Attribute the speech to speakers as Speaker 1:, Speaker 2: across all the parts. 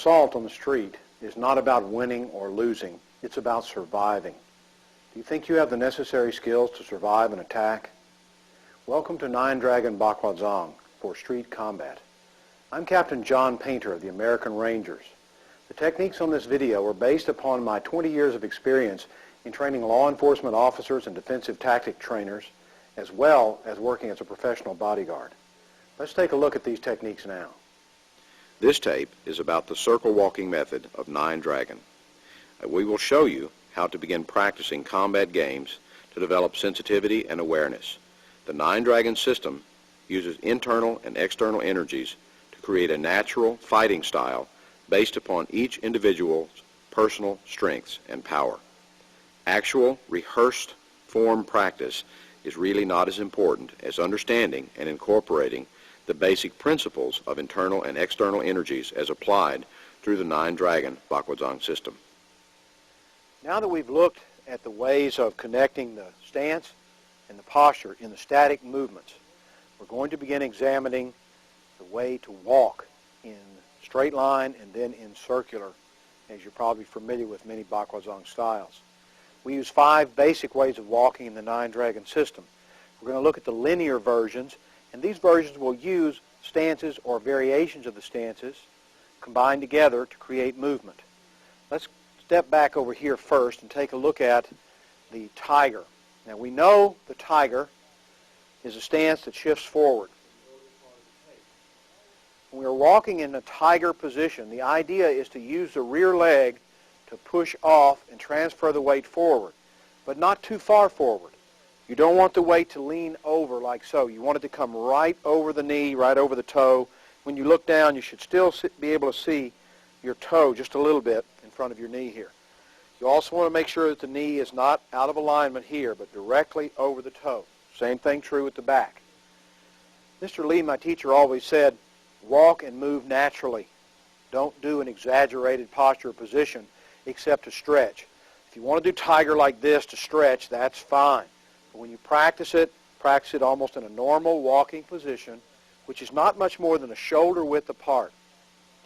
Speaker 1: assault on the street is not about winning or losing. It's about surviving. Do you think you have the necessary skills to survive an attack? Welcome to Nine Dragon Bakwazang for Street Combat. I'm Captain John Painter of the American Rangers. The techniques on this video are based upon my 20 years of experience in training law enforcement officers and defensive tactic trainers, as well as working as a professional bodyguard. Let's take a look at these techniques now.
Speaker 2: This tape is about the circle walking method of Nine Dragon. We will show you how to begin practicing combat games to develop sensitivity and awareness. The Nine Dragon system uses internal and external energies to create a natural fighting style based upon each individual's personal strengths and power. Actual, rehearsed form practice is really not as important as understanding and incorporating the basic principles of internal and external energies as applied through the Nine Dragon Bakwazang system.
Speaker 1: Now that we've looked at the ways of connecting the stance and the posture in the static movements, we're going to begin examining the way to walk in straight line and then in circular, as you're probably familiar with many Bakwazang styles. We use 5 basic ways of walking in the Nine Dragon system. We're going to look at the linear versions, and these versions will use stances or variations of the stances combined together to create movement. Let's step back over here first and take a look at the tiger. Now we know the tiger is a stance that shifts forward. When we're walking in a tiger position, the idea is to use the rear leg to push off and transfer the weight forward, but not too far forward. You don't want the weight to lean over like so. You want it to come right over the knee, right over the toe. When you look down, you should still be able to see your toe just a little bit in front of your knee here. You also want to make sure that the knee is not out of alignment here, but directly over the toe. Same thing true with the back. Mr. Lee, my teacher, always said, walk and move naturally. Don't do an exaggerated posture or position except to stretch. If you want to do tiger like this to stretch, that's fine. But when you practice it almost in a normal walking position, which is not much more than a shoulder width apart.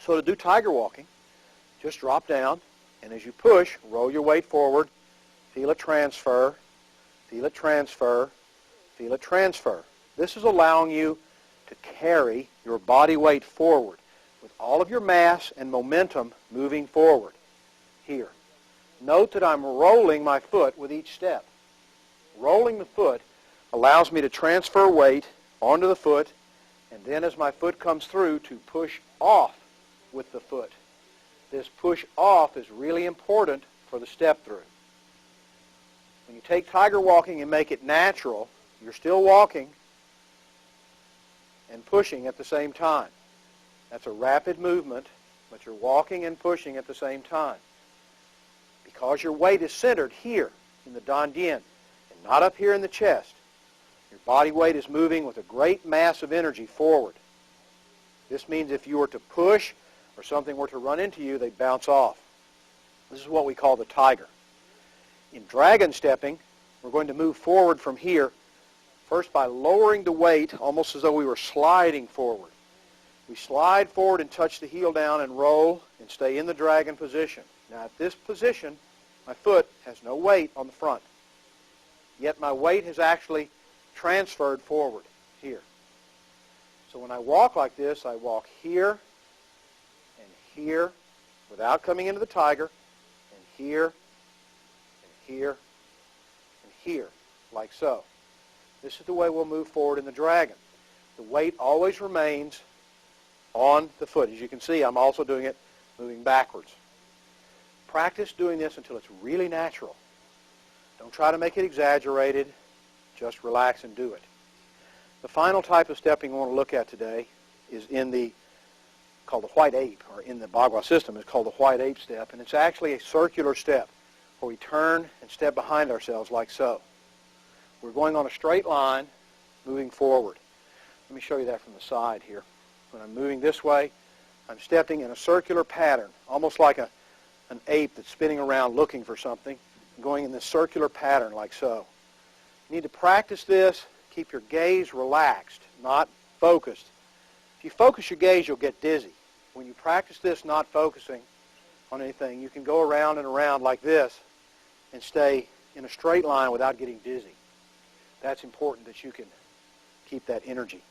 Speaker 1: So to do tiger walking, just drop down, and as you push, roll your weight forward, feel it transfer, feel it transfer, feel it transfer. This is allowing you to carry your body weight forward with all of your mass and momentum moving forward. Here. Note that I'm rolling my foot with each step. Rolling the foot allows me to transfer weight onto the foot, and then as my foot comes through, to push off with the foot. This push off is really important for the step through. When you take tiger walking and make it natural, you're still walking and pushing at the same time. That's a rapid movement, but you're walking and pushing at the same time. Because your weight is centered here in the dandian and not up here in the chest, your body weight is moving with a great mass of energy forward. This means if you were to push or something were to run into you, they bounce off. This is what we call the tiger. In dragon stepping, we're going to move forward from here, first by lowering the weight almost as though we were sliding forward. We slide forward and touch the heel down and roll and stay in the dragon position. Now at this position, my foot has no weight on the front, yet my weight has actually transferred forward here. So when I walk like this, I walk here and here without coming into the tiger, and here and here and here, like so. This is the way we'll move forward in the dragon. The weight always remains on the foot. As you can see, I'm also doing it moving backwards. Practice doing this until it's really natural. Don't try to make it exaggerated. Just relax and do it. The final type of stepping we want to look at today is called the white ape, or in the Bagua system, it's called the white ape step, and it's actually a circular step where we turn and step behind ourselves like so. We're going on a straight line, moving forward. Let me show you that from the side here. When I'm moving this way, I'm stepping in a circular pattern, almost like an ape that's spinning around looking for something, going in this circular pattern like so. You need to practice this. Keep your gaze relaxed, not focused. If you focus your gaze, you'll get dizzy. when you practice this not focusing on anything, you can go around and around like this and stay in a straight line without getting dizzy. That's important that you can keep that energy.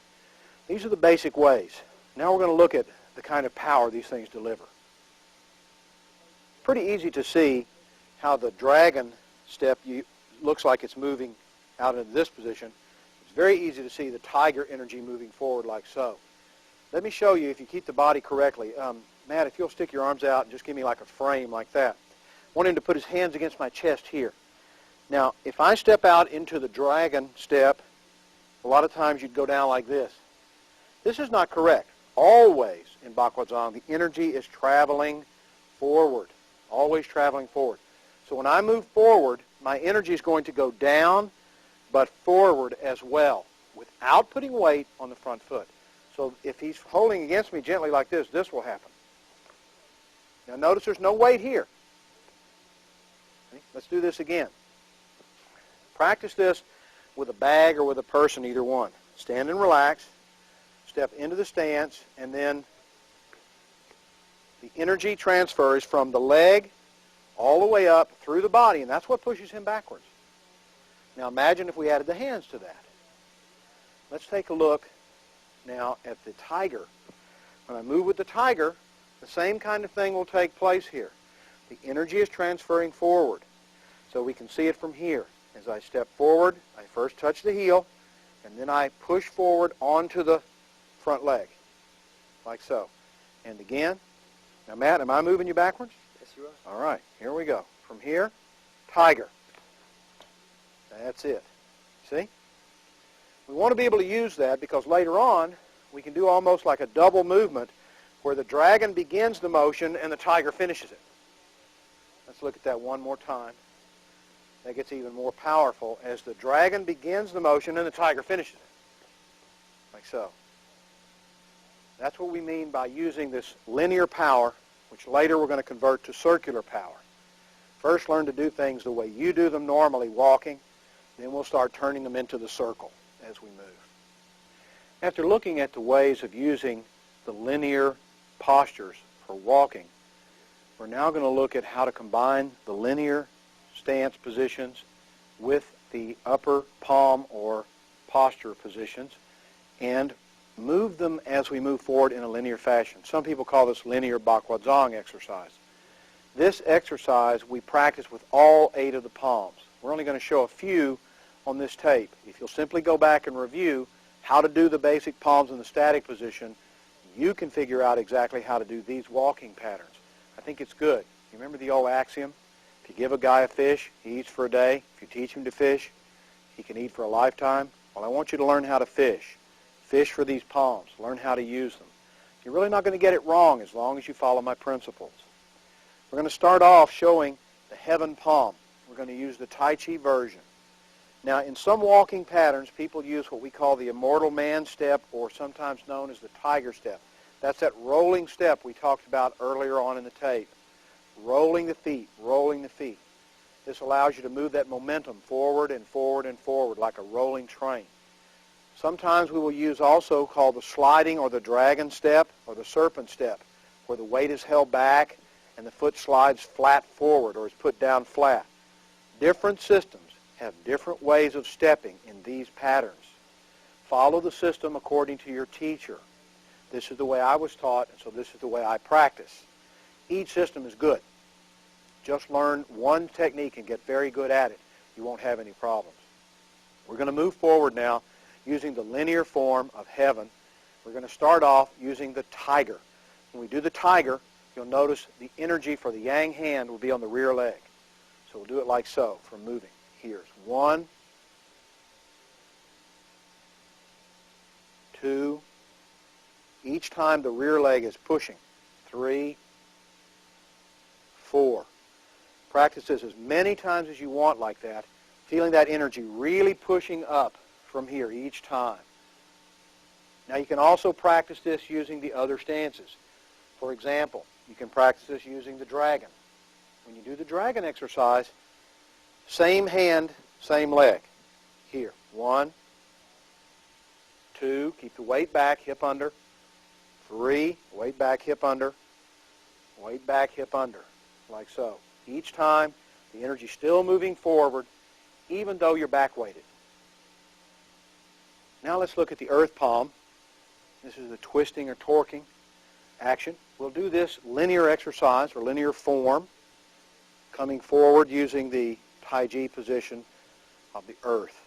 Speaker 1: These are the basic ways. Now we're going to look at the kind of power these things deliver. Pretty easy to see how the dragon step looks like it's moving out into this position. It's very easy to see the tiger energy moving forward like so. Let me show you if you keep the body correctly. Matt, if you'll stick your arms out and just give me like a frame like that. I want him to put his hands against my chest here. Now, if I step out into the dragon step, a lot of times you'd go down like this. This is not correct. Always in Bakwazang, the energy is traveling forward, always traveling forward. So when I move forward, my energy is going to go down, but forward as well, without putting weight on the front foot. So if he's holding against me gently like this, this will happen. Now notice there's no weight here. Okay, let's do this again. Practice this with a bag or with a person, either one. Stand and relax. Step into the stance, and then the energy transfers from the leg all the way up through the body, and that's what pushes him backwards. Now imagine if we added the hands to that. Let's take a look now at the tiger. When I move with the tiger, the same kind of thing will take place here. The energy is transferring forward. So we can see it from here. As I step forward, I first touch the heel, and then I push forward onto the front leg, like so. And again. Now, Matt, am I moving you backwards?
Speaker 3: Yes, you are.
Speaker 1: All right, here we go. From here, tiger. That's it. See? We want to be able to use that because later on, we can do almost like a double movement where the dragon begins the motion and the tiger finishes it. Let's look at that one more time. That gets even more powerful as the dragon begins the motion and the tiger finishes it, like so. That's what we mean by using this linear power, which later we're going to convert to circular power. First, learn to do things the way you do them normally, walking. Then we'll start turning them into the circle as we move. After looking at the ways of using the linear postures for walking, we're now going to look at how to combine the linear stance positions with the upper palm or posture positions and move them as we move forward in a linear fashion. Some people call this linear Bakwazang exercise. This exercise we practice with all 8 of the palms. We're only going to show a few on this tape. If you'll simply go back and review how to do the basic palms in the static position, you can figure out exactly how to do these walking patterns. I think it's good. You remember the old axiom? If you give a guy a fish, he eats for a day. If you teach him to fish, he can eat for a lifetime. Well, I want you to learn how to fish. Fish for these palms. Learn how to use them. You're really not going to get it wrong as long as you follow my principles. We're going to start off showing the heaven palm. We're going to use the Tai Chi version. Now, in some walking patterns, people use what we call the immortal man step, or sometimes known as the tiger step. That's that rolling step we talked about earlier on in the tape. Rolling the feet, rolling the feet. This allows you to move that momentum forward and forward and forward like a rolling train. Sometimes we will use also called the sliding or the dragon step or the serpent step, where the weight is held back and the foot slides flat forward or is put down flat. Different systems have different ways of stepping in these patterns. Follow the system according to your teacher. This is the way I was taught, and so this is the way I practice. Each system is good. Just learn one technique and get very good at it. You won't have any problems. We're going to move forward now using the linear form of heaven. We're going to start off using the tiger. When we do the tiger, you'll notice the energy for the yang hand will be on the rear leg. So we'll do it like so for moving. Here's 1, 2. Each time the rear leg is pushing. 3, 4. Practice this as many times as you want like that, feeling that energy really pushing up from here each time. Now you can also practice this using the other stances. For example, you can practice this using the dragon. When you do the dragon exercise, same hand, same leg. Here, 1, 2, keep the weight back, hip under, 3, weight back, hip under, weight back, hip under, like so. Each time, the energy's still moving forward, even though you're back weighted. Now let's look at the earth palm. This is the twisting or torquing action. We'll do this linear exercise or linear form, coming forward using the Tai Chi position of the earth.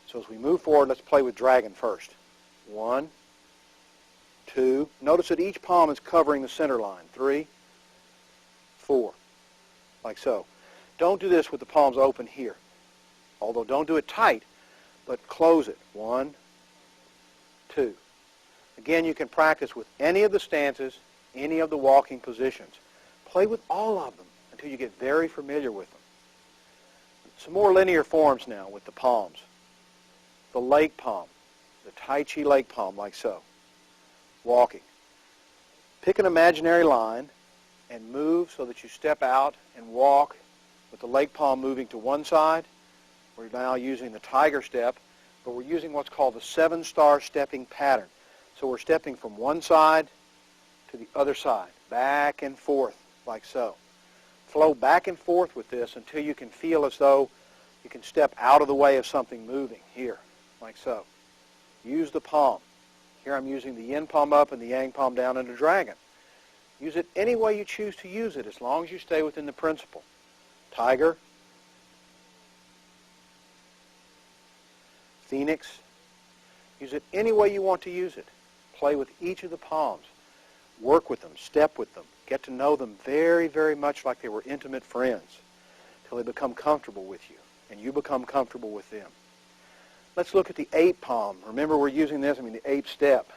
Speaker 1: So as we move forward, let's play with dragon first. 1, 2. Notice that each palm is covering the center line. 3, 4, like so. Don't do this with the palms open here. Although don't do it tight, but close it. 1, 2. Again, you can practice with any of the stances, any of the walking positions. Play with all of them until you get very familiar with them. Some more linear forms now with the palms. The lake palm, the Tai Chi lake palm, like so. Walking. Pick an imaginary line and move so that you step out and walk with the lake palm moving to one side. We're now using the tiger step, but we're using what's called the 7-star stepping pattern. So we're stepping from one side to the other side, back and forth, like so. Flow back and forth with this until you can feel as though you can step out of the way of something moving, here, like so. Use the palm. Here I'm using the yin palm up and the yang palm down into dragon. Use it any way you choose to use it, as long as you stay within the principle. Tiger, Phoenix. Use it any way you want to use it. Play with each of the palms. Work with them, step with them. Get to know them very, very much like they were intimate friends till they become comfortable with you and you become comfortable with them. Let's look at the ape palm. Remember, we're using this, the ape step.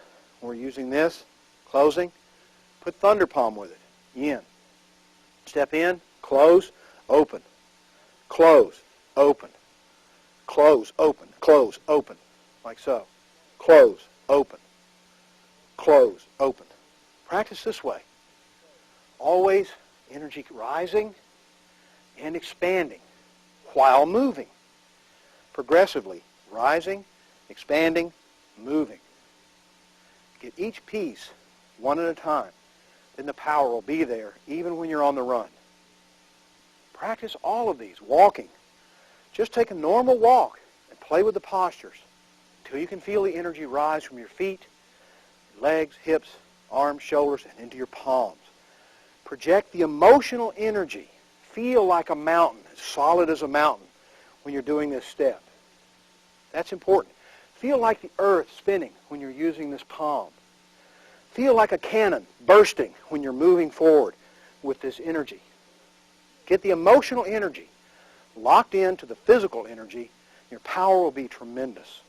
Speaker 1: We're using this, closing. Put thunder palm with it, yin. Step in, close, open. Close, open. Close, open. Close, open, like so. Close, open. Close, open. Practice this way. Always energy rising and expanding while moving. Progressively rising, expanding, moving. Get each piece one at a time. Then the power will be there even when you're on the run. Practice all of these. Walking. Just take a normal walk and play with the postures until you can feel the energy rise from your feet, legs, hips, arms, shoulders, and into your palms. Project the emotional energy. Feel like a mountain, as solid as a mountain when you're doing this step. That's important. Feel like the earth spinning when you're using this palm. Feel like a cannon bursting when you're moving forward with this energy. Get the emotional energy locked into the physical energy. Your power will be tremendous.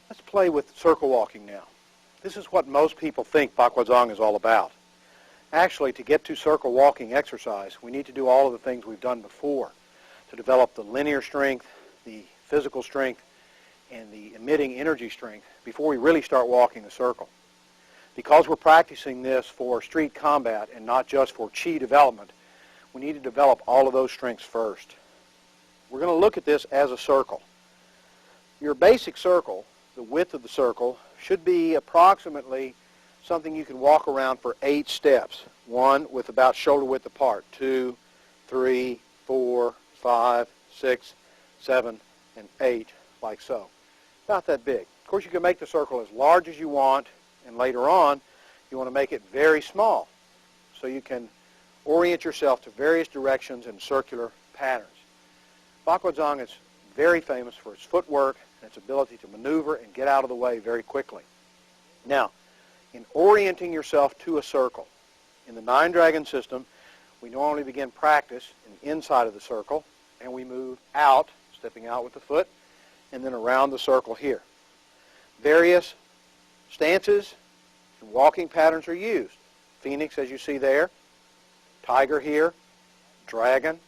Speaker 1: Let's play with circle walking now. This is what most people think Baguazhang is all about. Actually, to get to circle walking exercise, we need to do all of the things we've done before to develop the linear strength, the physical strength, and the emitting energy strength before we really start walking the circle. Because we're practicing this for street combat and not just for chi development, we need to develop all of those strengths first. We're going to look at this as a circle. Your basic circle, the width of the circle, should be approximately something you can walk around for 8 steps. 1 with about shoulder width apart. 2, 3, 4, 5, 6, 7, and 8, like so. About that big. Of course, you can make the circle as large as you want, and later on, you want to make it very small so you can orient yourself to various directions and circular patterns. Baguazhang is very famous for its footwork and its ability to maneuver and get out of the way very quickly. Now, in orienting yourself to a circle, in the 9-dragon system, we normally begin practice in the inside of the circle, and we move out, stepping out with the foot, and then around the circle here. Various stances and walking patterns are used. Phoenix, as you see there, tiger here, dragon,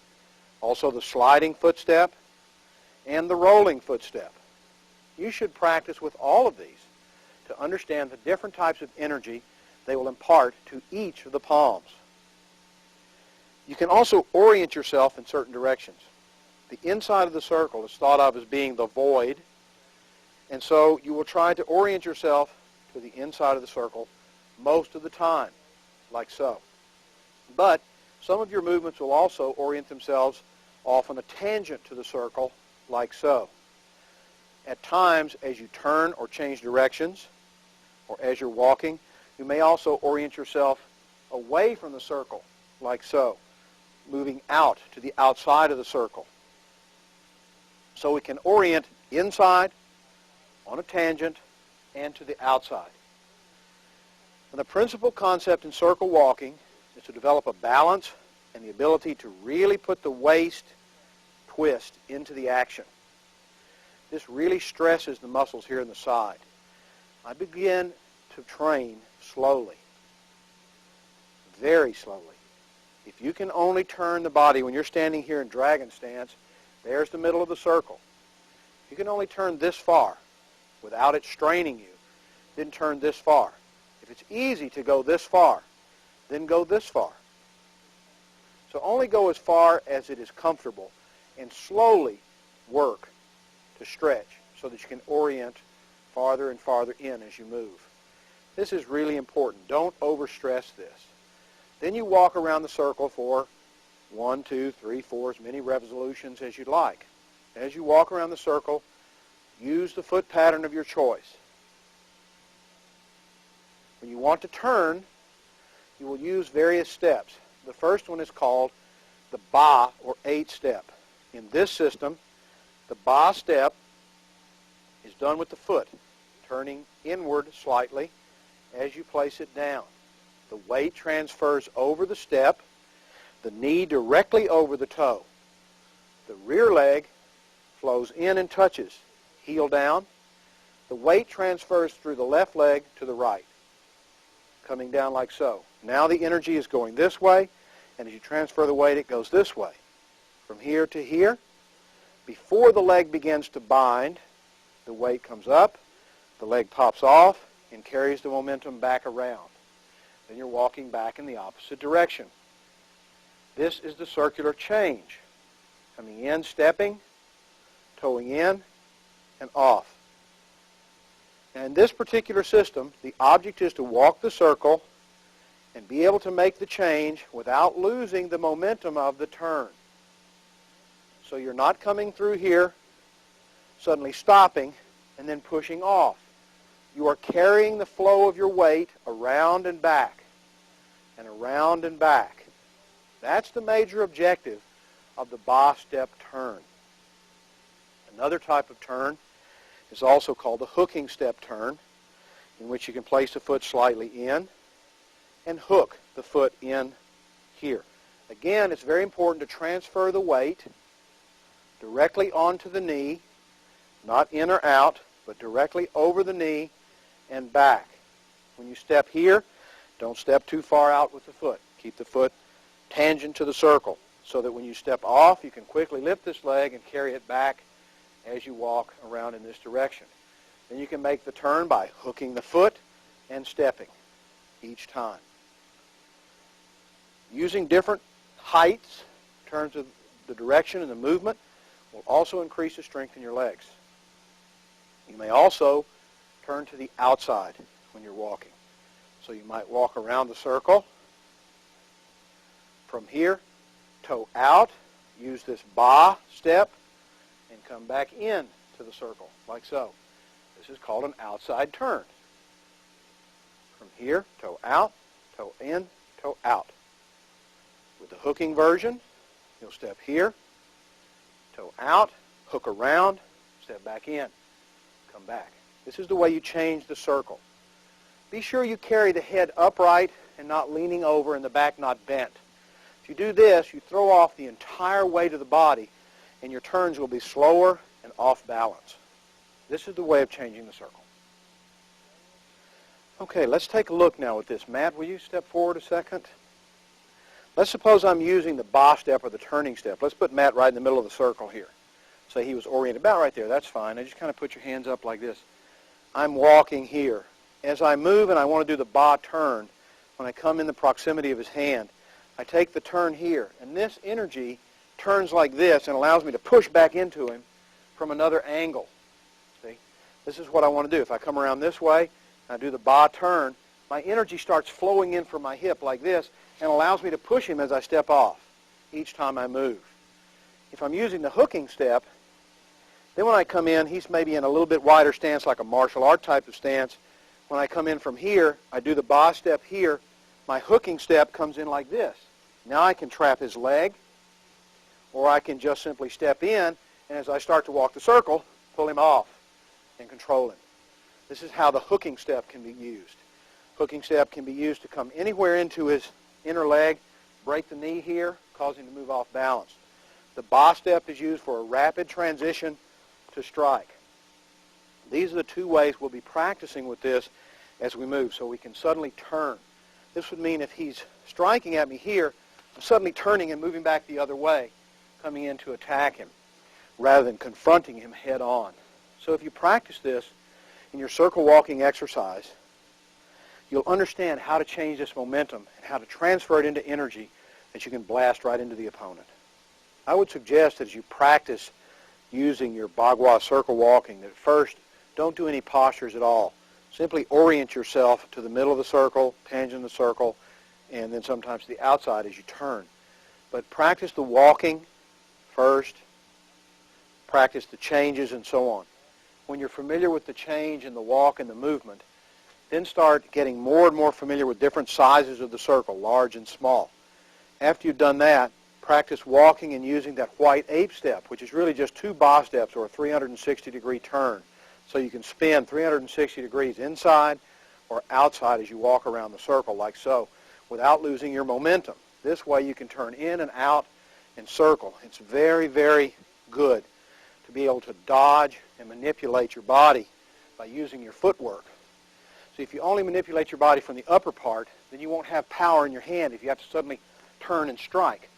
Speaker 1: also the sliding footstep, and the rolling footstep. You should practice with all of these to understand the different types of energy they will impart to each of the palms. You can also orient yourself in certain directions. The inside of the circle is thought of as being the void, and so you will try to orient yourself to the inside of the circle most of the time, like so. But some of your movements will also orient themselves off on a tangent to the circle, like so. At times, as you turn or change directions, or as you're walking, you may also orient yourself away from the circle, like so, moving out to the outside of the circle. So we can orient inside, on a tangent, and to the outside. And the principal concept in circle walking is to develop a balance and the ability to really put the waist twist into the action. This really stresses the muscles here in the side. I begin to train slowly, very slowly. If you can only turn the body when you're standing here in dragon stance, there's the middle of the circle. You can only turn this far without it straining you, then turn this far. If it's easy to go this far, then go this far. So only go as far as it is comfortable and slowly work to stretch so that you can orient farther and farther in as you move. This is really important. Don't overstress this. Then you walk around the circle for 1, 2, 3, 4, as many revolutions as you'd like. As you walk around the circle, use the foot pattern of your choice. When you want to turn, you will use various steps. The first one is called the Ba, or 8-step. In this system, the Ba step is done with the foot, turning inward slightly as you place it down. The weight transfers over the step, the knee directly over the toe. The rear leg flows in and touches, heel down. The weight transfers through the left leg to the right, coming down like so. Now the energy is going this way, and as you transfer the weight, it goes this way. From here to here, before the leg begins to bind, the weight comes up, the leg pops off, and carries the momentum back around. Then you're walking back in the opposite direction. This is the circular change. Coming in, stepping, toeing in, and off. And in this particular system, the object is to walk the circle and be able to make the change without losing the momentum of the turn. So you're not coming through here, suddenly stopping, and then pushing off. You are carrying the flow of your weight around and back, and around and back. That's the major objective of the Ba step turn. Another type of turn is also called the hooking step turn, in which you can place the foot slightly in and hook the foot in here. Again, it's very important to transfer the weight directly onto the knee, not in or out, but directly over the knee and back. When you step here, don't step too far out with the foot. Keep the foot tangent to the circle so that when you step off, you can quickly lift this leg and carry it back as you walk around in this direction. Then you can make the turn by hooking the foot and stepping each time. Using different heights in terms of the direction and the movement will also increase the strength in your legs. You may also turn to the outside when you're walking. So you might walk around the circle. From here, toe out, use this Ba step, and come back in to the circle, like so. This is called an outside turn. From here, toe out, toe in, toe out. With the hooking version, you'll step here, toe out, hook around, step back in, come back. This is the way you change the circle. Be sure you carry the head upright and not leaning over and the back not bent. If you do this, you throw off the entire weight of the body and your turns will be slower and off balance. This is the way of changing the circle. Okay, let's take a look now at this. Matt, will you step forward a second? Let's suppose I'm using the Ba step or the turning step. Let's put Matt right in the middle of the circle here. Say he was oriented about right there. That's fine. I just kind of put your hands up like this. I'm walking here. As I move and I want to do the Ba turn, when I come in the proximity of his hand, I take the turn here, and this energy turns like this and allows me to push back into him from another angle. See? This is what I want to do. If I come around this way, and I do the ba turn, my energy starts flowing in from my hip like this and allows me to push him as I step off each time I move. If I'm using the hooking step, then when I come in, he's maybe in a little bit wider stance, like a martial art type of stance. When I come in from here, I do the ba step here. My hooking step comes in like this. Now I can trap his leg, or I can just simply step in, and as I start to walk the circle, pull him off and control him. This is how the hooking step can be used. Hooking step can be used to come anywhere into his inner leg, break the knee here, cause him to move off balance. The ba step is used for a rapid transition to strike. These are the two ways we'll be practicing with this as we move, so we can suddenly turn. This would mean if he's striking at me here, I'm suddenly turning and moving back the other way, coming in to attack him, rather than confronting him head on. So if you practice this in your circle walking exercise, you'll understand how to change this momentum and how to transfer it into energy that you can blast right into the opponent. I would suggest that as you practice using your Bagua circle walking, that first don't do any postures at all. Simply orient yourself to the middle of the circle, tangent the circle, and then sometimes to the outside as you turn. But practice the walking first, practice the changes and so on. When you're familiar with the change and the walk and the movement, then start getting more and more familiar with different sizes of the circle, large and small. After you've done that, practice walking and using that white ape step, which is really just two ba steps or a 360-degree turn. So you can spin 360 degrees inside or outside as you walk around the circle like so, without losing your momentum. This way you can turn in and out and circle. It's very, very good to be able to dodge and manipulate your body by using your footwork. So if you only manipulate your body from the upper part, then you won't have power in your hand if you have to suddenly turn and strike.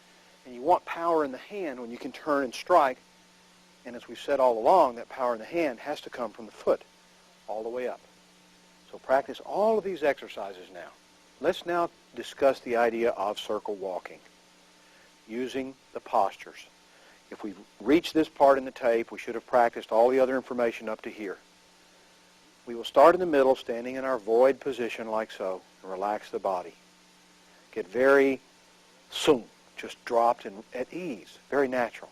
Speaker 1: And you want power in the hand when you can turn and strike. And as we've said all along, that power in the hand has to come from the foot all the way up. So practice all of these exercises now. Let's now discuss the idea of circle walking using the postures. If we've reached this part in the tape, we should have practiced all the other information up to here. We will start in the middle, standing in our void position like so, and relax the body. Get very sung, just dropped and at ease, very natural.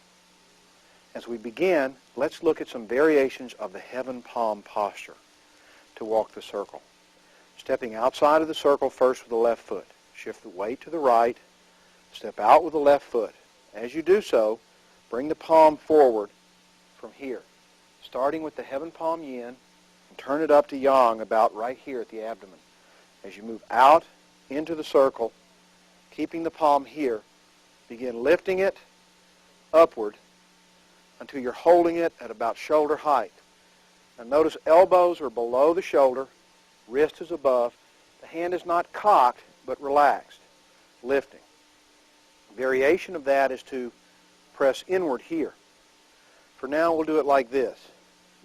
Speaker 1: As we begin, let's look at some variations of the heaven palm posture to walk the circle. Stepping outside of the circle first with the left foot. Shift the weight to the right. Step out with the left foot. As you do so, bring the palm forward from here, starting with the heaven palm yin, and turn it up to yang about right here at the abdomen. As you move out into the circle, keeping the palm here, begin lifting it upward until you're holding it at about shoulder height. Now notice elbows are below the shoulder, wrist is above. The hand is not cocked, but relaxed, lifting. Variation of that is to press inward here. For now, we'll do it like this.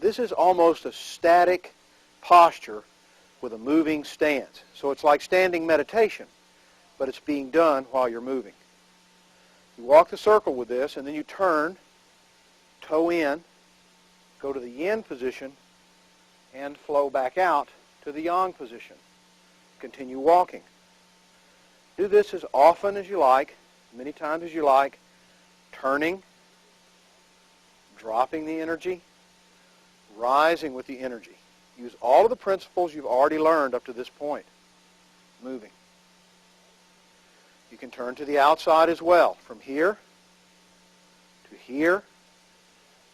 Speaker 1: This is almost a static posture with a moving stance. So it's like standing meditation, but it's being done while you're moving. You walk the circle with this, and then you turn, toe in, go to the yin position, and flow back out to the yang position. Continue walking. Do this as often as you like, many times as you like, turning, dropping the energy, rising with the energy. Use all of the principles you've already learned up to this point. Moving. You can turn to the outside as well, from here to here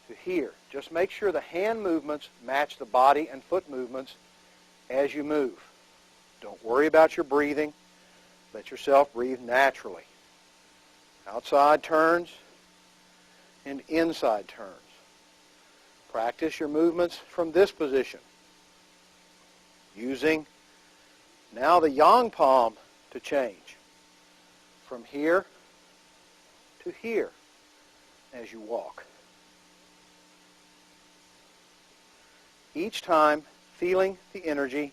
Speaker 1: to here. Just make sure the hand movements match the body and foot movements as you move. Don't worry about your breathing. Let yourself breathe naturally. Outside turns and inside turns. Practice your movements from this position, using now the yang palm to change from here to here as you walk. Each time feeling the energy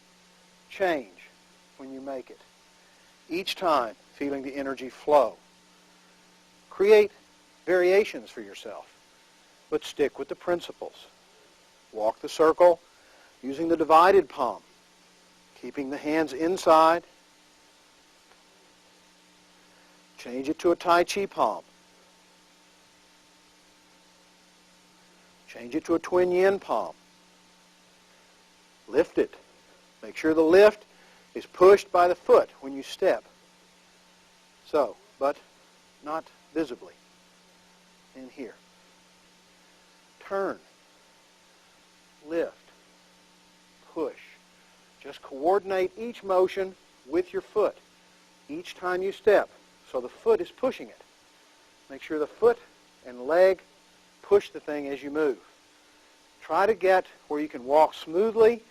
Speaker 1: change when you make it. each time feeling the energy flow. Create variations for yourself, but stick with the principles. Walk the circle using the divided palm, keeping the hands inside. Change it to a Tai Chi palm. Change it to a twin yin palm. Lift it. Make sure the lift is pushed by the foot when you step. So, but not visibly. In here. Turn. Lift. Push. Just coordinate each motion with your foot each time you step. So the foot is pushing it. Make sure the foot and leg push the thing as you move. Try to get where you can walk smoothly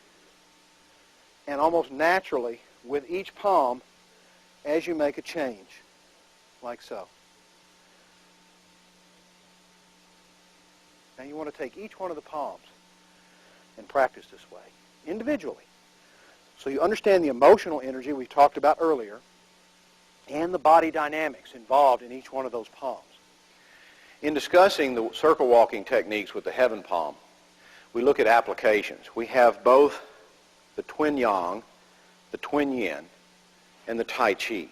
Speaker 1: and almost naturally with each palm as you make a change, like so. Now you want to take each one of the palms and practice this way, individually. So you understand the emotional energy we talked about earlier and the body dynamics involved in each one of those palms. In discussing the circle walking techniques with the heaven palm, we look at applications. We have both the twin yang, the twin yin, and the Tai Chi.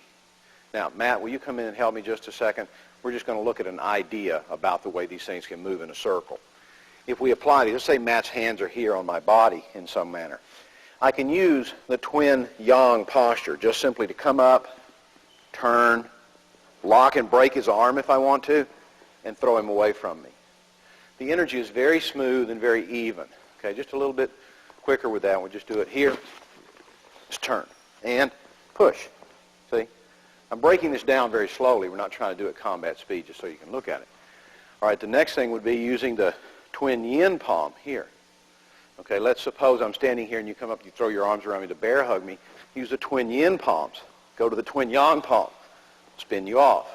Speaker 1: Now, Matt, will you come in and help me just a second? We're just going to look at an idea about the way these things can move in a circle. If we apply these, let's say Matt's hands are here on my body in some manner. I can use the twin yang posture just simply to come up, turn, lock and break his arm if I want to, and throw him away from me. The energy is very smooth and very even. Okay, just a little bit quicker with that. We'll just do it here. Just turn and push. See? I'm breaking this down very slowly. We're not trying to do it at combat speed just so you can look at it. All right, the next thing would be using the twin yin palm here. Okay, let's suppose I'm standing here and you come up, you throw your arms around me to bear hug me. Use the twin yin palms. Go to the twin yang palm. Spin you off.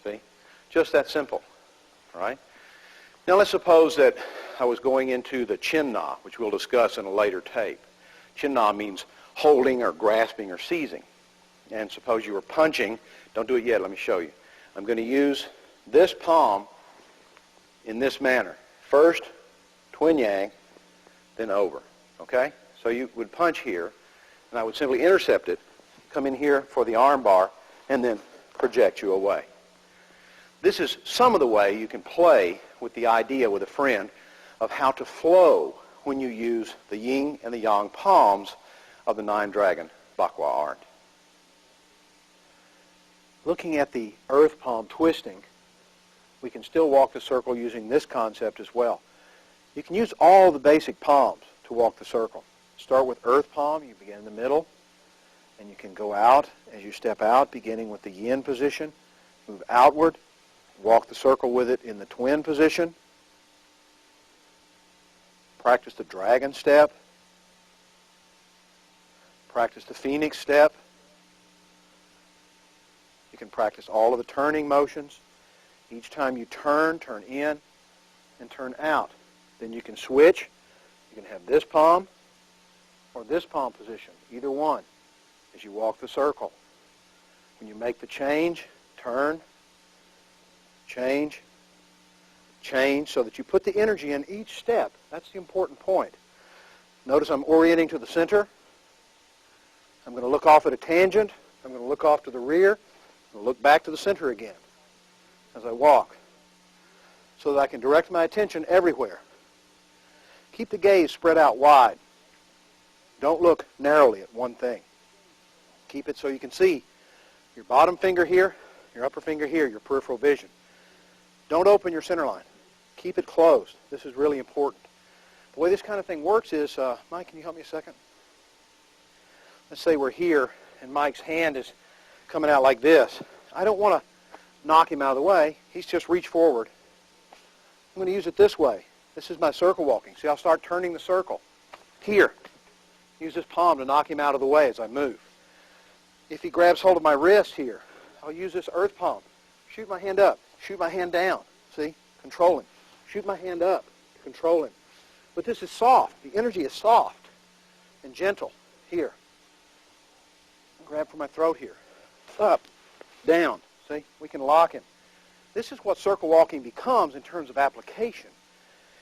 Speaker 1: See? Just that simple. All right? Now let's suppose that I was going into the Chin Na, which we'll discuss in a later tape. Chin Na means holding or grasping or seizing. And suppose you were punching. Don't do it yet. Let me show you. I'm going to use this palm in this manner. First, twin yang, then over. Okay? So you would punch here, and I would simply intercept it, come in here for the arm bar, and then project you away. This is some of the way you can play with the idea with a friend of how to flow when you use the yin and the yang palms of the nine-dragon Bakwa art. Looking at the earth palm twisting, we can still walk the circle using this concept as well. You can use all the basic palms to walk the circle. Start with earth palm, you begin in the middle, and you can go out as you step out, beginning with the yin position, move outward, walk the circle with it in the twin position, practice the dragon step, practice the phoenix step. You can practice all of the turning motions. Each time you turn in and turn out. Then you can switch. You can have this palm or this palm position, either one, as you walk the circle. When you make the change, turn, change, change, so that you put the energy in each step. That's the important point. Notice I'm orienting to the center. I'm going to look off at a tangent. I'm going to look off to the rear. I'm going to look back to the center again as I walk, so that I can direct my attention everywhere. Keep the gaze spread out wide. Don't look narrowly at one thing. Keep it so you can see your bottom finger here, your upper finger here, your peripheral vision. Don't open your center line. Keep it closed. This is really important. The way this kind of thing works is, Mike, can you help me a second? Let's say we're here and Mike's hand is coming out like this. I don't want to knock him out of the way. He's just reached forward. I'm going to use it this way. This is my circle walking. See, I'll start turning the circle. Here. Use this palm to knock him out of the way as I move. If he grabs hold of my wrist here, I'll use this earth palm. Shoot my hand up. Shoot my hand down. See? Control him. Shoot my hand up. Control him. But this is soft. The energy is soft and gentle. Here. grab for my throat here. Up, down. See, we can lock him. This is what circle walking becomes in terms of application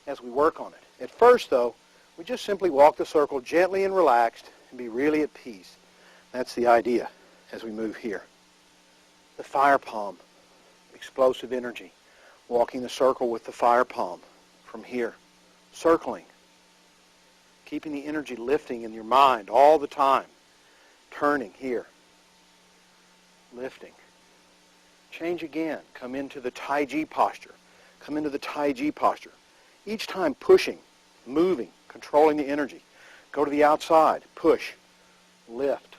Speaker 1: as we work on it. At first, though, we just simply walk the circle gently and relaxed and be really at peace. That's the idea as we move here. The fire palm, explosive energy. Walking the circle with the fire palm from here. Circling. Keeping the energy lifting in your mind all the time. Turning here. Lifting. Change again. Come into the Tai Chi posture. Come into the Tai Chi posture. Each time pushing, moving, controlling the energy. Go to the outside. Push. Lift.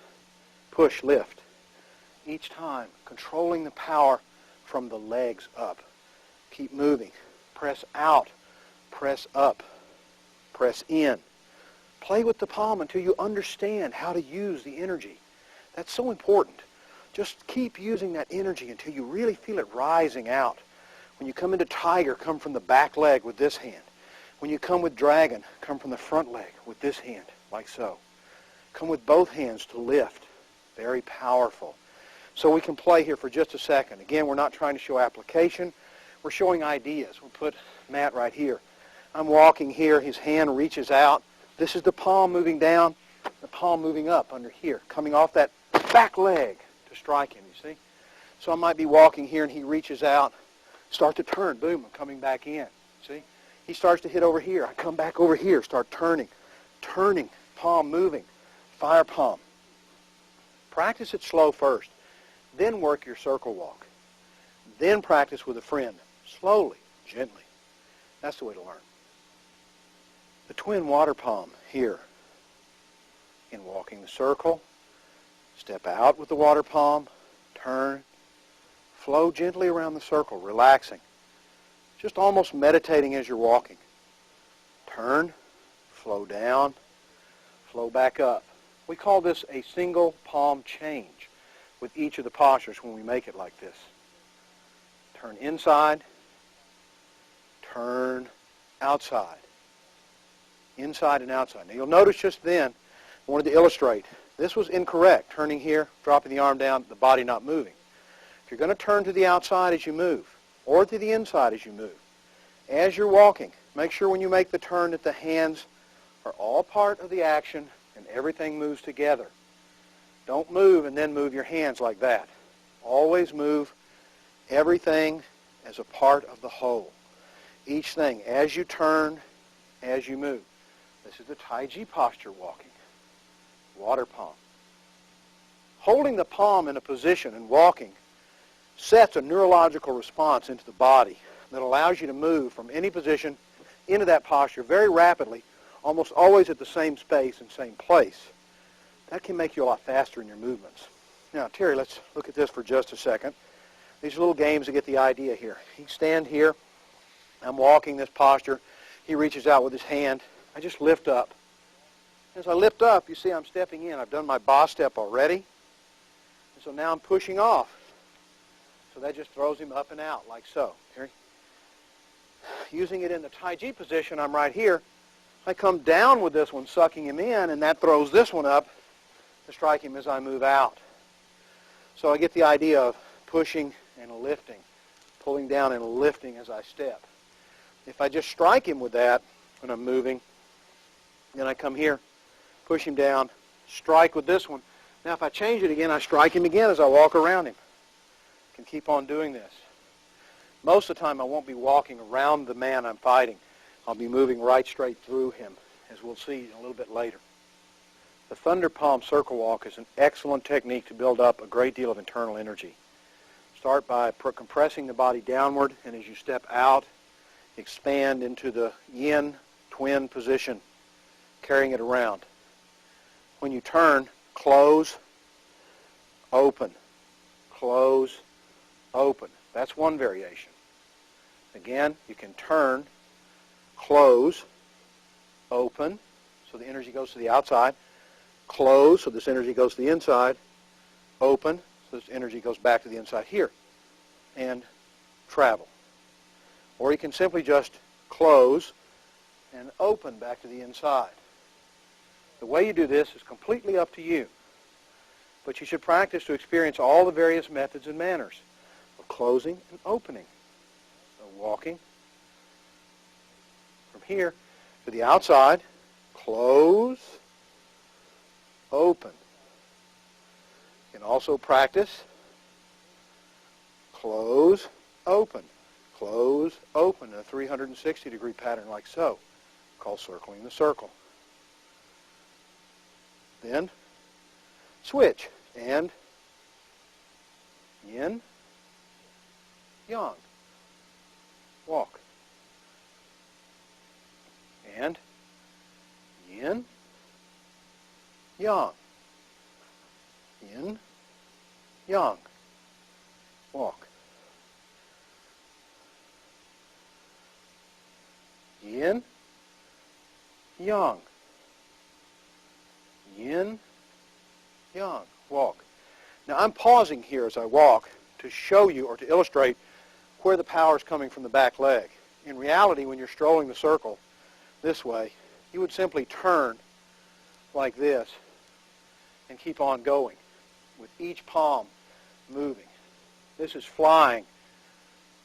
Speaker 1: Push, lift. Each time controlling the power from the legs up. Keep moving. Press out. Press up. Press in. Play with the palm until you understand how to use the energy. That's so important. Just keep using that energy until you really feel it rising out. When you come into tiger, come from the back leg with this hand. When you come with dragon, come from the front leg with this hand, like so. Come with both hands to lift. Very powerful. So we can play here for just a second. Again, we're not trying to show application. We're showing ideas. We'll put Matt right here. I'm walking here. His hand reaches out. This is the palm moving down, the palm moving up under here, coming off that back leg to strike him, you see? So I might be walking here and he reaches out, start to turn. Boom, I'm coming back in, see? He starts to hit over here. I come back over here, start turning. Turning, palm moving, fire palm. Practice it slow first. Then work your circle walk. Then practice with a friend, slowly, gently. That's the way to learn. The twin water palm here. In walking the circle, step out with the water palm, turn, flow gently around the circle, relaxing. Just almost meditating as you're walking. Turn, flow down, flow back up. We call this a single palm change with each of the postures when we make it like this. Turn inside, turn outside. Inside and outside. Now you'll notice just then, I wanted to illustrate, this was incorrect. Turning here, dropping the arm down, the body not moving. If you're going to turn to the outside as you move, or to the inside as you move, as you're walking, make sure when you make the turn that the hands are all part of the action and everything moves together. Don't move and then move your hands like that. Always move everything as a part of the whole. Each thing, as you turn, as you move. This is the Tai Chi posture walking. Water palm. Holding the palm in a position and walking sets a neurological response into the body that allows you to move from any position into that posture very rapidly, almost always at the same space and same place. That can make you a lot faster in your movements. Now, Terry, let's look at this for just a second. These are little games to get the idea here. You stand here. I'm walking this posture. He reaches out with his hand. I just lift up. As I lift up, you see I'm stepping in. I've done my boss step already. And so now I'm pushing off. So that just throws him up and out like so. Terry. Using it in the Tai Chi position, I'm right here. I come down with this one, sucking him in, and that throws this one up to strike him as I move out. So I get the idea of pushing and lifting, pulling down and lifting as I step. If I just strike him with that when I'm moving, then I come here, push him down, strike with this one. Now if I change it again, I strike him again as I walk around him. I can keep on doing this. Most of the time I won't be walking around the man I'm fighting. I'll be moving right straight through him, as we'll see a little bit later. The thunder palm circle walk is an excellent technique to build up a great deal of internal energy. Start by compressing the body downward, and as you step out, expand into the yin twin position, carrying it around. When you turn, close, open, close, open. That's one variation. Again, you can turn, close, open, so the energy goes to the outside, close, so this energy goes to the inside, open, so this energy goes back to the inside here, and travel. Or you can simply just close and open back to the inside. The way you do this is completely up to you. But you should practice to experience all the various methods and manners of closing and opening. So walking from here to the outside, close, open. You can also practice close, open, close, open in a 360-degree pattern like so, called circling the circle. Then switch and yin, yang, walk, and yin, yang, yin, yang, walk, yin, yang, yin, yang, walk. Now I'm pausing here as I walk to show you or to illustrate where the power is coming from the back leg. In reality, when you're strolling the circle this way, you would simply turn like this and keep on going with each palm moving. This is flying,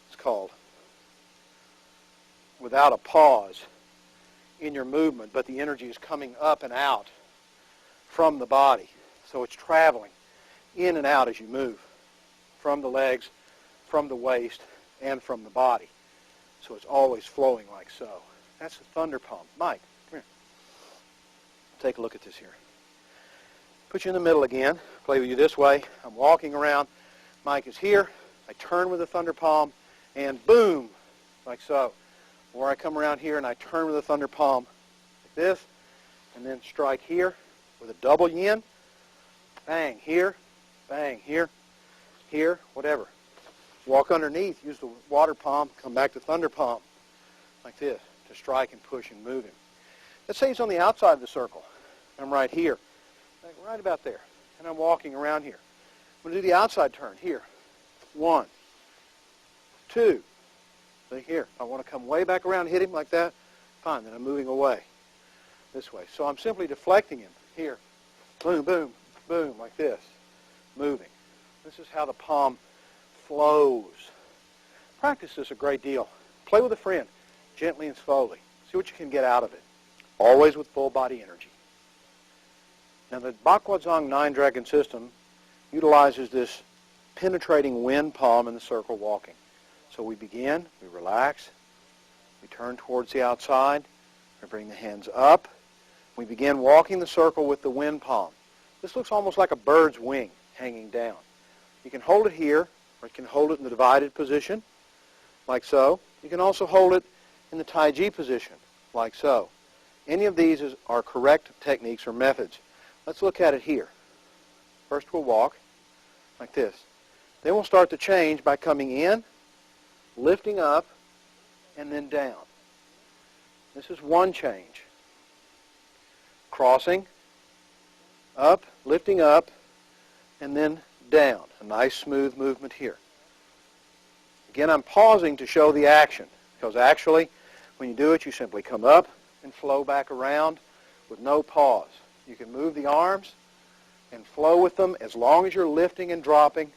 Speaker 1: it's called, without a pause in your movement, but the energy is coming up and out from the body. So it's traveling in and out as you move from the legs, from the waist, and from the body. So it's always flowing like so. That's the thunder palm. Mike, come here. Take a look at this here. Put you in the middle again. Play with you this way. I'm walking around. Mike is here. I turn with the thunder palm, and boom, like so. Or I come around here and I turn with the thunder palm like this, and then strike here with a double yin. Bang here, here, whatever. Walk underneath, use the water palm, come back to thunder palm, like this, to strike and push and move him. Let's say he's on the outside of the circle. I'm right here, like right about there, and I'm walking around here. I'm going to do the outside turn here. 1, 2, see here. I want to come way back around and hit him like that. Fine, then I'm moving away this way. So I'm simply deflecting him here. Boom, boom, boom, like this, moving. This is how the palm flows. Practice this a great deal. Play with a friend, gently and slowly. See what you can get out of it. Always with full body energy. Now the Bakwazang 9-Dragon system utilizes this penetrating wind palm in the circle walking. So we begin, we relax, we turn towards the outside, we bring the hands up, we begin walking the circle with the wind palm. This looks almost like a bird's wing hanging down. You can hold it here, or you can hold it in the divided position, like so. You can also hold it in the Tai Chi position, like so. Any of these are correct techniques or methods. Let's look at it here. First we'll walk, like this. Then we'll start to change by coming in, lifting up, and then down. This is one change. Crossing, up, lifting up, and then down. A nice smooth movement here. Again, I'm pausing to show the action, because actually, when you do it, you simply come up and flow back around with no pause. You can move the arms and flow with them as long as you're lifting and dropping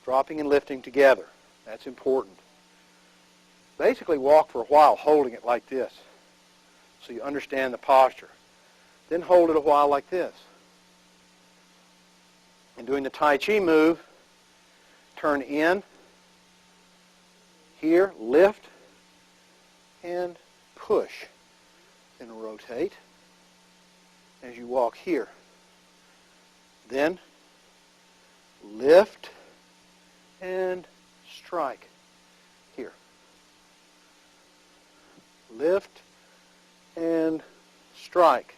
Speaker 1: and lifting together. That's important. Basically walk for a while holding it like this so you understand the posture. Then hold it a while like this. And doing the Tai Chi move, turn in, here, lift, and push. Then rotate as you walk here. Then lift and strike here. Lift and strike.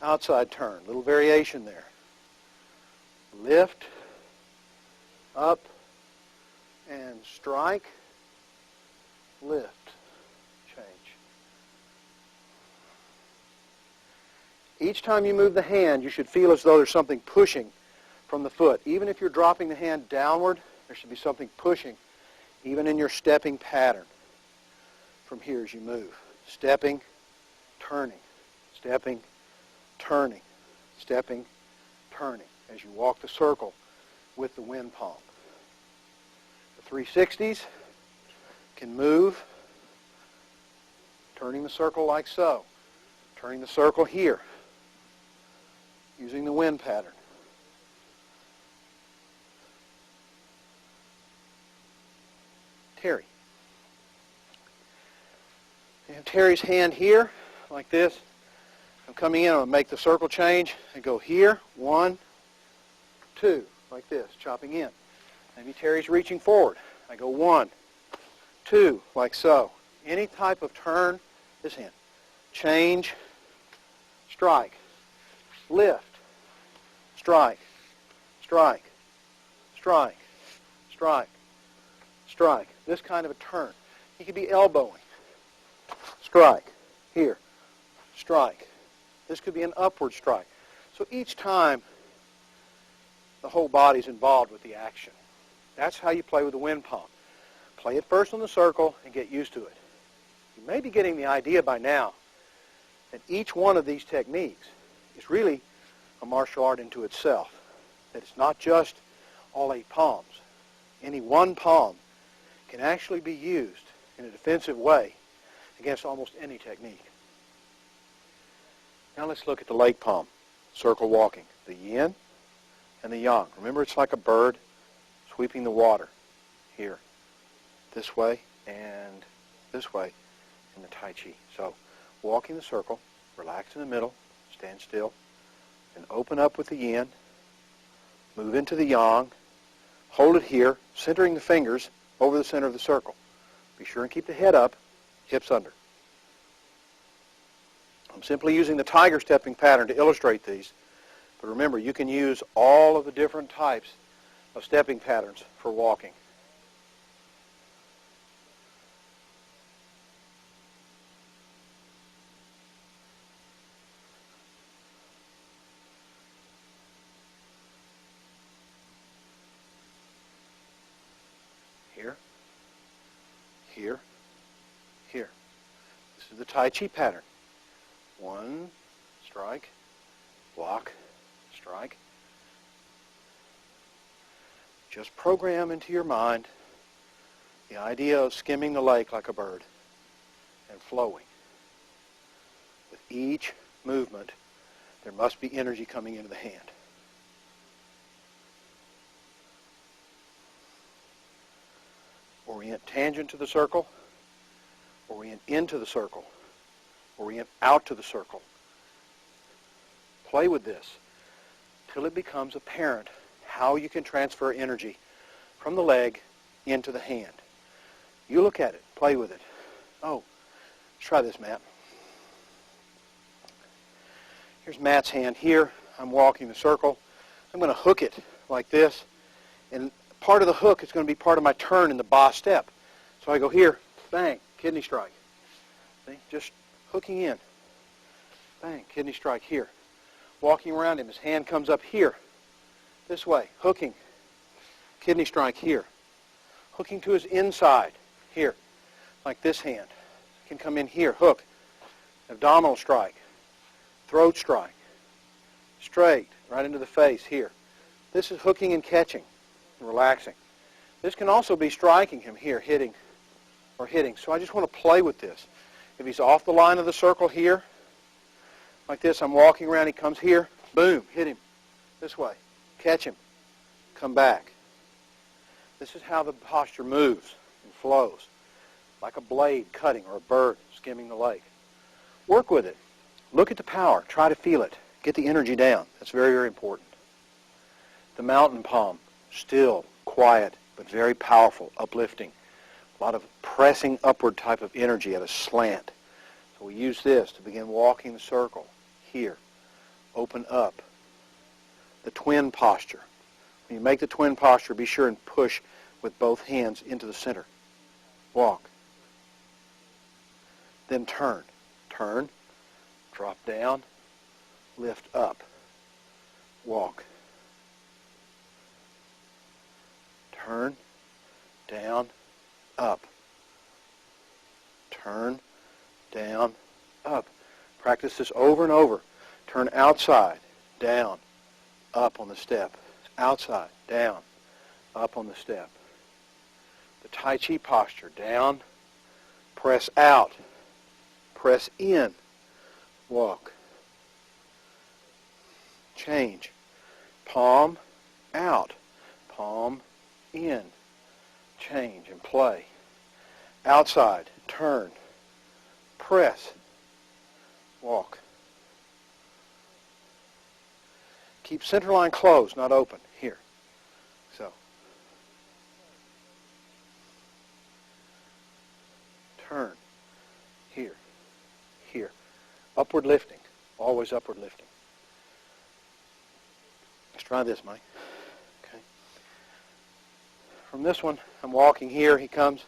Speaker 1: Outside turn, little variation there. Lift, up, and strike, lift, change. Each time you move the hand, you should feel as though there's something pushing from the foot. Even if you're dropping the hand downward, there should be something pushing, even in your stepping pattern from here as you move. Stepping, turning, stepping, turning, stepping, turning as you walk the circle with the wind palm. The 360s can move, turning the circle like so, turning the circle here, using the wind pattern. Terry. You have Terry's hand here, like this. I'm coming in, I'm going to make the circle change. I go here, 1, 2, like this, chopping in. Maybe Terry's reaching forward. I go 1, 2, like so. Any type of turn, this hand. Change, strike, lift, strike, strike, strike, strike, strike. This kind of a turn. He could be elbowing. Strike, here, strike. This could be an upward strike. So each time, the whole body's involved with the action. That's how you play with the wind palm. Play it first on the circle and get used to it. You may be getting the idea by now that each one of these techniques is really a martial art into itself. That it's not just all 8 palms. Any one palm can actually be used in a defensive way against almost any technique. Now let's look at the leg palm, circle walking, the yin and the yang. Remember, it's like a bird sweeping the water here, this way and this way in the Tai Chi. So walking the circle, relax in the middle, stand still, and open up with the yin, move into the yang, hold it here, centering the fingers over the center of the circle. Be sure and keep the head up, hips under. I'm simply using the tiger stepping pattern to illustrate these. But remember, you can use all of the different types of stepping patterns for walking. Here, here, here. This is the Tai Chi pattern. 1, strike, block, strike. Just program into your mind the idea of skimming the lake like a bird and flowing. With each movement, there must be energy coming into the hand. Orient tangent to the circle, orient into the circle, orient out to the circle. Play with this till it becomes apparent how you can transfer energy from the leg into the hand. You look at it, play with it. Oh, let's try this, Matt. Here's Matt's hand here. I'm walking the circle. I'm going to hook it like this, and part of the hook is going to be part of my turn in the ba step. So I go here, bang, kidney strike. See? Just hooking in. Bang, kidney strike here. Walking around him, his hand comes up here. This way, hooking. Kidney strike here. Hooking to his inside here, like this hand. Can come in here, hook. Abdominal strike. Throat strike. Straight, right into the face here. This is hooking and catching and relaxing. This can also be striking him here, hitting or hitting. So I just want to play with this. If he's off the line of the circle here, like this, I'm walking around, he comes here, boom, hit him. This way, catch him, come back. This is how the posture moves and flows, like a blade cutting or a bird skimming the lake. Work with it. Look at the power. Try to feel it. Get the energy down. That's very, very important. The mountain palm, still, quiet, but very powerful, uplifting. A lot of pressing upward type of energy at a slant. So we use this to begin walking the circle. Here. Open up. The twin posture. When you make the twin posture, be sure and push with both hands into the center. Walk. Then turn. Turn. Drop down. Lift up. Walk. Turn. Down. Up. Turn. Down. Up. Practice this over and over. Turn outside. Down. up on the step. Outside, down, up on the step. The Tai Chi posture, down, press out, press in, walk. Change. Palm out, palm in. Change and play. Outside, turn, press, walk. Keep center line closed, not open. Here. So. Turn. Here. Here. Upward lifting. Always upward lifting. Let's try this, Mike. Okay. From this one, I'm walking here. He comes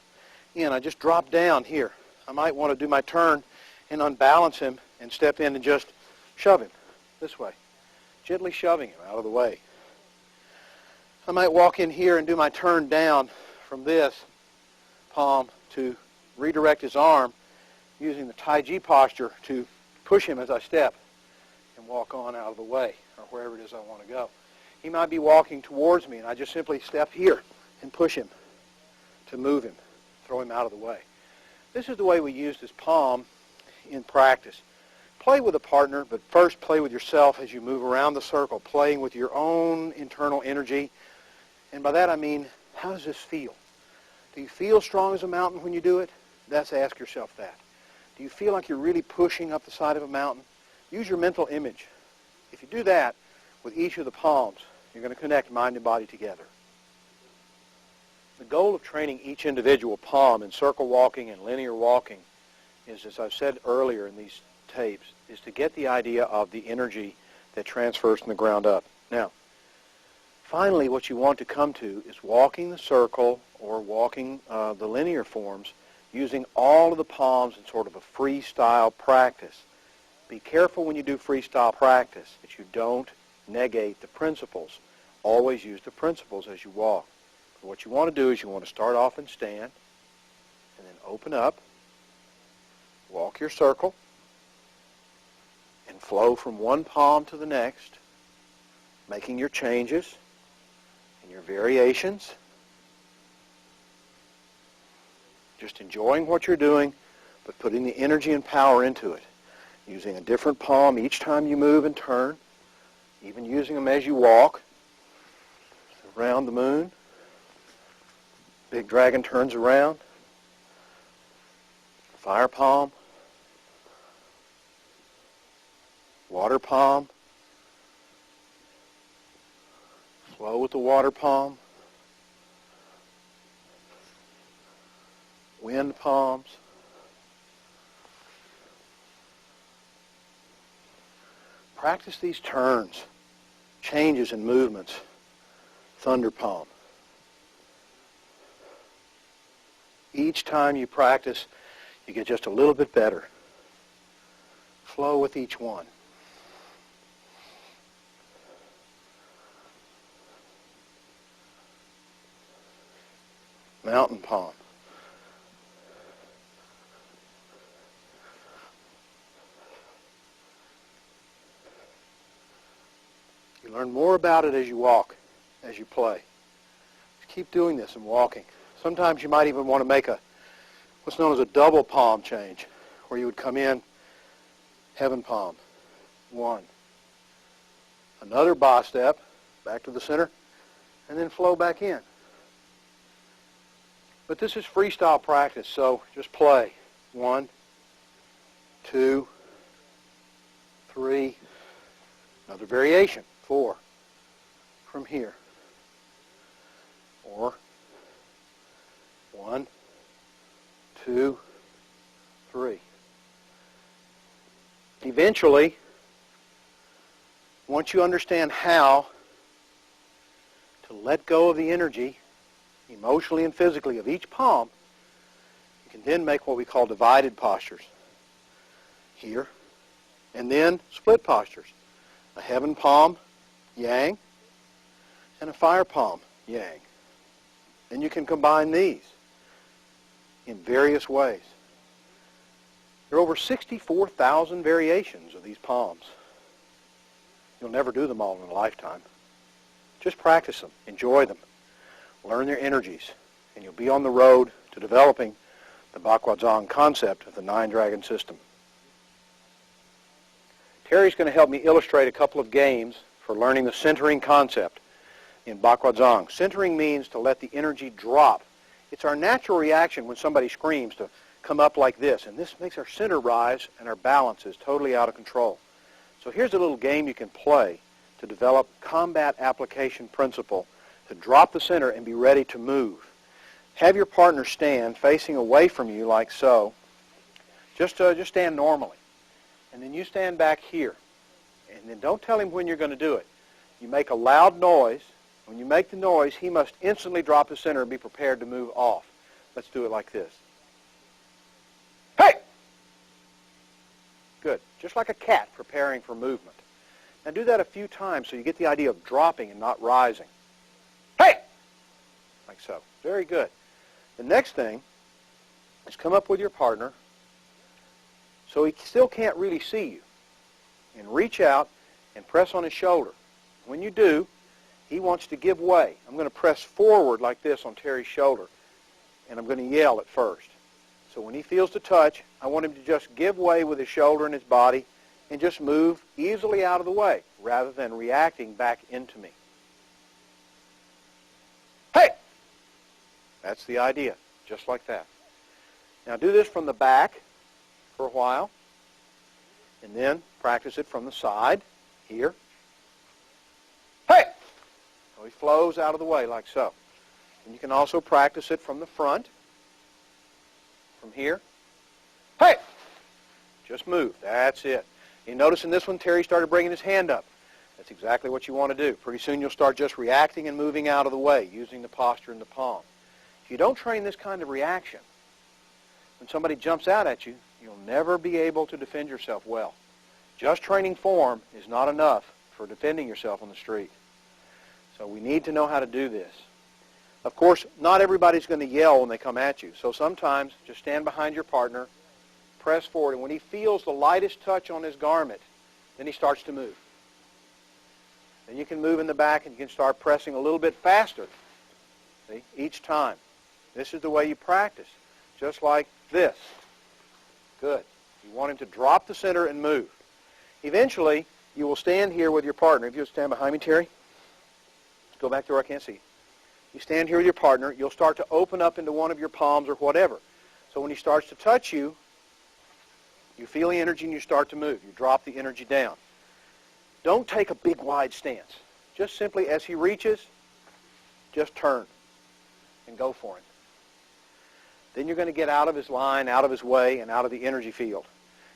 Speaker 1: in. I just drop down here. I might want to do my turn and unbalance him and step in and just shove him this way. Gently shoving him out of the way. I might walk in here and do my turn down from this palm to redirect his arm using the Tai Chi posture to push him as I step and walk on out of the way or wherever it is I want to go. He might be walking towards me and I just simply step here and push him to move him, throw him out of the way. This is the way we use this palm in practice. Play with a partner, but first play with yourself as you move around the circle, playing with your own internal energy. And by that I mean, how does this feel? Do you feel strong as a mountain when you do it? That's ask yourself that. Do you feel like you're really pushing up the side of a mountain? Use your mental image. If you do that with each of the palms, you're going to connect mind and body together. The goal of training each individual palm in circle walking and linear walking is, as I've said earlier in these tapes, is to get the idea of the energy that transfers from the ground up. Now, finally, what you want to come to is walking the circle or walking the linear forms using all of the palms in sort of a freestyle practice. Be careful when you do freestyle practice that you don't negate the principles. Always use the principles as you walk. But what you want to do is you want to start off and stand, and then open up, walk your circle, and flow from one palm to the next, making your changes and your variations. Just enjoying what you're doing, but putting the energy and power into it. Using a different palm each time you move and turn, even using them as you walk. Around the moon. Big dragon turns around. Fire palm. Water palm. Flow with the water palm. Wind palms. Practice these turns, changes and movements. Thunder palm. Each time you practice, you get just a little bit better. Flow with each one. Mountain palm. You learn more about it as you walk, as you play. Just keep doing this and walking. Sometimes you might even want to make what's known as a double palm change, where you would come in, heaven palm, one. Another ba step, back to the center, and then flow back in. But this is freestyle practice, so just play. 1, 2, 3, another variation, 4, from here. Or 1, 2, 3. Eventually, once you understand how to let go of the energy, emotionally and physically, of each palm, you can then make what we call divided postures. Here, and then split postures. A heaven palm, yang, and a fire palm, yang. And you can combine these in various ways. There are over 64,000 variations of these palms. You'll never do them all in a lifetime. Just practice them. Enjoy them. Learn their energies. And you'll be on the road to developing the Baguazhang concept of the nine-dragon system. Terry's going to help me illustrate a couple of games for learning the centering concept in Baguazhang. Centering means to let the energy drop. It's our natural reaction when somebody screams to come up like this, and this makes our center rise and our balance is totally out of control. So here's a little game you can play to develop combat application principle, to drop the center and be ready to move. Have your partner stand facing away from you like so. Just stand normally. And then you stand back here. And then don't tell him when you're going to do it. You make a loud noise. When you make the noise, he must instantly drop his center and be prepared to move off. Let's do it like this. Hey! Good. Just like a cat preparing for movement. Now do that a few times so you get the idea of dropping and not rising. Hey! Like so. Very good. The next thing is come up with your partner so he still can't really see you. And reach out and press on his shoulder. When you do, he wants to give way. I'm going to press forward like this on Terry's shoulder, and I'm going to yell at first. So when he feels the touch, I want him to just give way with his shoulder and his body and just move easily out of the way rather than reacting back into me. Hey! That's the idea, just like that. Now do this from the back for a while, and then practice it from the side, here. Hey! So he flows out of the way like so. And you can also practice it from the front, from here. Hey! Just move. That's it. You notice in this one, Terry started bringing his hand up. That's exactly what you want to do. Pretty soon you'll start just reacting and moving out of the way, using the posture and the palm. If you don't train this kind of reaction, when somebody jumps out at you, you'll never be able to defend yourself well. Just training form is not enough for defending yourself on the street. So we need to know how to do this. Of course, not everybody's going to yell when they come at you. So sometimes just stand behind your partner, press forward, and when he feels the lightest touch on his garment, then he starts to move. Then you can move in the back and you can start pressing a little bit faster, see, each time. This is the way you practice, just like this. Good. You want him to drop the center and move. Eventually, you will stand here with your partner. If you'll stand behind me, Terry. Let's go back to where I can't see you. You stand here with your partner. You'll start to open up into one of your palms or whatever. So when he starts to touch you, you feel the energy and you start to move. You drop the energy down. Don't take a big, wide stance. Just simply, as he reaches, just turn and go for him. Then you're going to get out of his line, out of his way, and out of the energy field.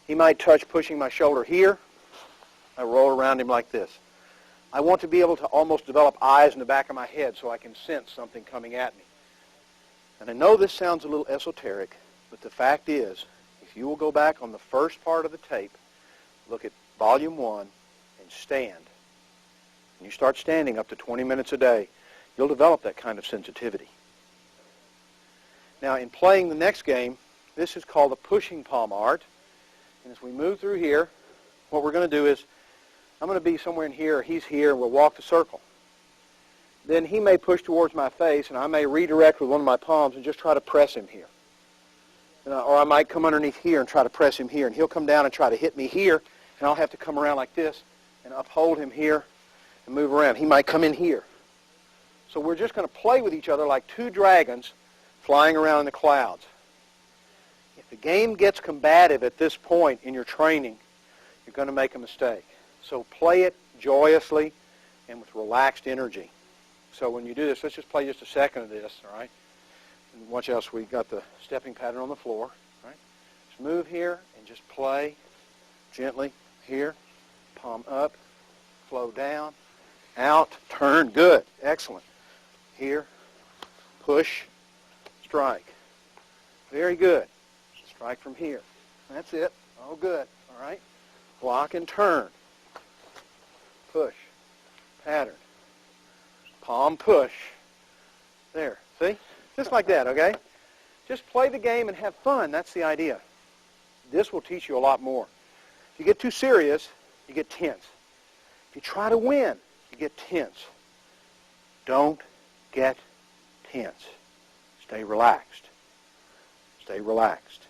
Speaker 1: He might touch pushing my shoulder here. I roll around him like this. I want to be able to almost develop eyes in the back of my head so I can sense something coming at me. And I know this sounds a little esoteric, but the fact is, if you will go back on the first part of the tape, look at volume 1, and stand, and you start standing up to 20 minutes a day, you'll develop that kind of sensitivity. Now, in playing the next game, this is called the pushing palm art. And as we move through here, what we're going to do is, I'm going to be somewhere in here, or he's here, and we'll walk the circle. Then he may push towards my face, and I may redirect with one of my palms and just try to press him here. Or I might come underneath here and try to press him here, and he'll come down and try to hit me here, and I'll have to come around like this and uphold him here and move around. He might come in here. So we're just going to play with each other like two dragons flying around in the clouds. If the game gets combative at this point in your training, you're going to make a mistake. So play it joyously and with relaxed energy. So when you do this, let's just play just a second of this, all right? And watch else, we got the stepping pattern on the floor, all right? Just move here and just play gently here. Palm up, flow down, out, turn. Good. Excellent. Here, push, strike. Very good. Strike from here. That's it. Oh, good. All right. Block and turn. Push. Pattern. Palm push. There. See? Just like that, okay? Just play the game and have fun. That's the idea. This will teach you a lot more. If you get too serious, you get tense. If you try to win, you get tense. Don't get tense. Stay relaxed. Stay relaxed.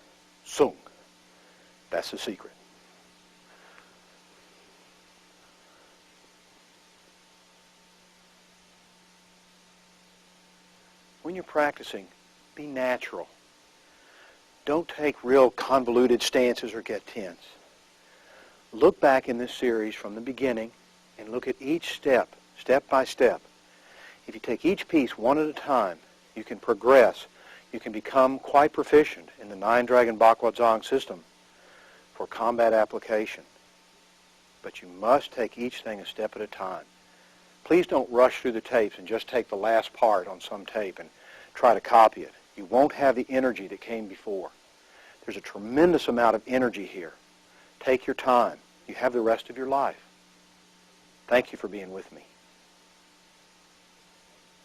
Speaker 1: Sung. That's the secret. When you're practicing, be natural. Don't take real convoluted stances or get tense. Look back in this series from the beginning and look at each step, step by step. If you take each piece one at a time, you can progress. You can become quite proficient in the Nine Dragon Baguazhang system for combat application. But you must take each thing a step at a time. Please don't rush through the tapes and just take the last part on some tape and try to copy it. You won't have the energy that came before. There's a tremendous amount of energy here. Take your time. You have the rest of your life. Thank you for being with me.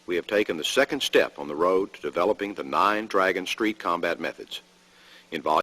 Speaker 2: We have taken the second step on the road to developing the Nine Dragon Street Combat Methods. In Volume